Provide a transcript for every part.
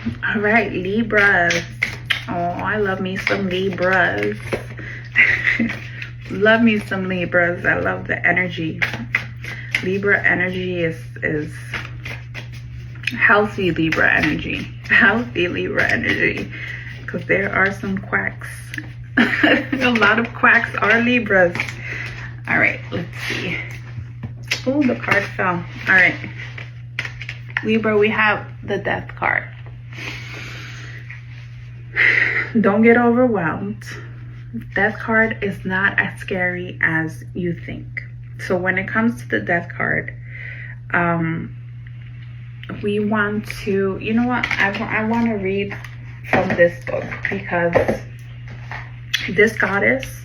All right, Libras. Oh, I love me some Libras. Love me some Libras. I love the energy. Libra energy is healthy. Libra energy. Healthy Libra energy. Because there are some quacks. A lot of quacks are Libras. All right, let's see. Oh, the card fell. All right. Libra, we have the Death card. Don't get overwhelmed. Death card is not as scary as you think. So when it comes to the Death card, we want to, you know what? I want to read from this book because this goddess,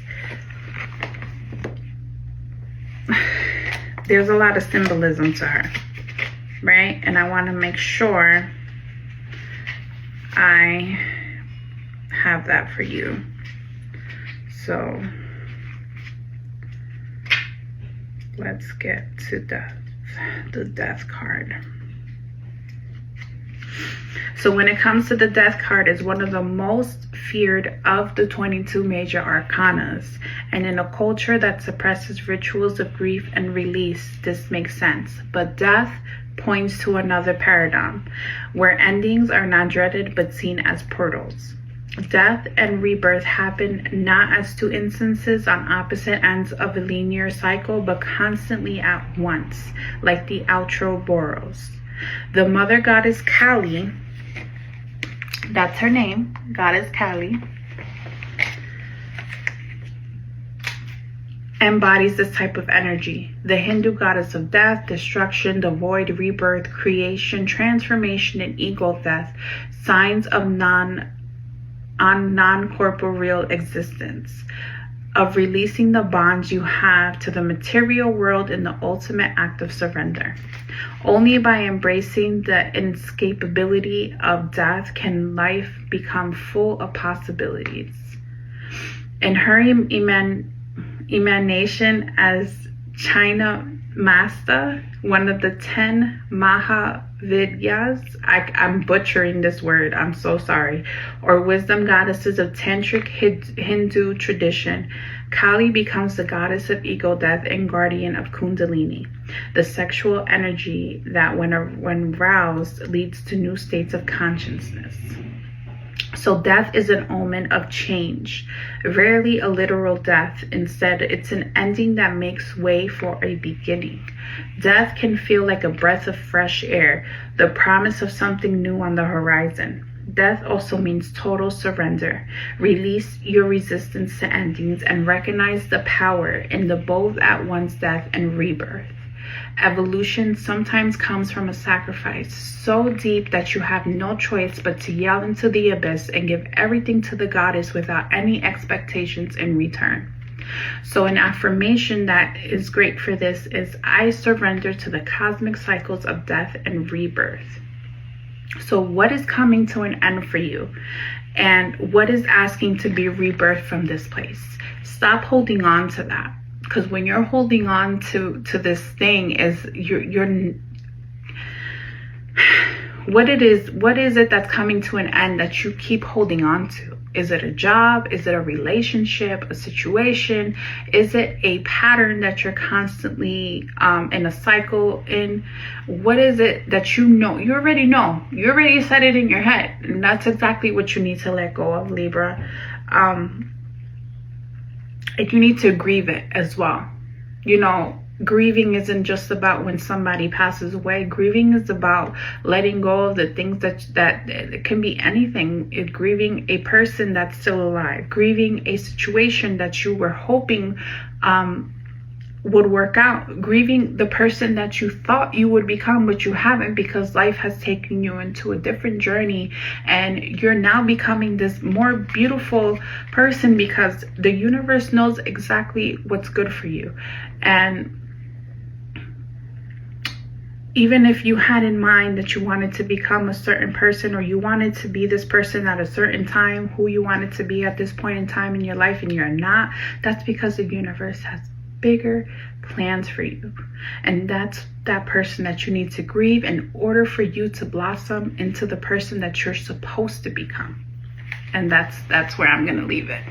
there's a lot of symbolism to her, right? And I want to make sure I have that for you. So let's get to the Death card. So when it comes to the Death card, it's one of the most feared of the 22 major arcanas. And in a culture that suppresses rituals of grief and release, this makes sense. But death points to another paradigm, where endings are not dreaded but seen as portals. Death and rebirth happen not as two instances on opposite ends of a linear cycle, but constantly at once, like the Ouroboros. The mother goddess Kali, that's her name, goddess Kali, embodies this type of energy. The Hindu goddess of death, destruction, the void, rebirth, creation, transformation, and ego death, signs of non-corporeal existence, of releasing the bonds you have to the material world in the ultimate act of surrender. Only by embracing the inescapability of death can life become full of possibilities. In her emanation as China Masta, one of the 10 Mahavidyas, I'm butchering this word, I'm so sorry, or wisdom goddesses of tantric Hindu tradition, Kali becomes the goddess of ego death and guardian of Kundalini, the sexual energy that when roused leads to new states of consciousness. So death is an omen of change, rarely a literal death. Instead, it's an ending that makes way for a beginning. Death can feel like a breath of fresh air, the promise of something new on the horizon. Death also means total surrender. Release your resistance to endings and recognize the power in the both at once death and rebirth. Evolution sometimes comes from a sacrifice so deep that you have no choice but to yell into the abyss and give everything to the goddess without any expectations in return. So an affirmation that is great for this is, I surrender to the cosmic cycles of death and rebirth. So what is coming to an end for you? And what is asking to be rebirthed from this place? Stop holding on to that. Because when you're holding on to this thing, is you're what is it that's coming to an end that you keep holding on to? Is it a job? Is it a relationship, a situation? Is it a pattern that you're constantly in a cycle in? What is it that you know? You already know. You already said it in your head. And that's exactly what you need to let go of, Libra. And you need to grieve it as well. You know, grieving isn't just about when somebody passes away. Grieving is about letting go of the things that it can be anything. Grieving a person that's still alive. Grieving a situation that you were hoping would work out. Grieving the person that you thought you would become, but you haven't, because life has taken you into a different journey and you're now becoming this more beautiful person because the universe knows exactly what's good for you. And even if you had in mind that you wanted to become a certain person, or you wanted to be this person at a certain time, who you wanted to be at this point in time in your life, and you're not, that's because the universe has bigger plans for you. And that's that person that you need to grieve in order for you to blossom into the person that you're supposed to become. And that's where I'm going to leave it.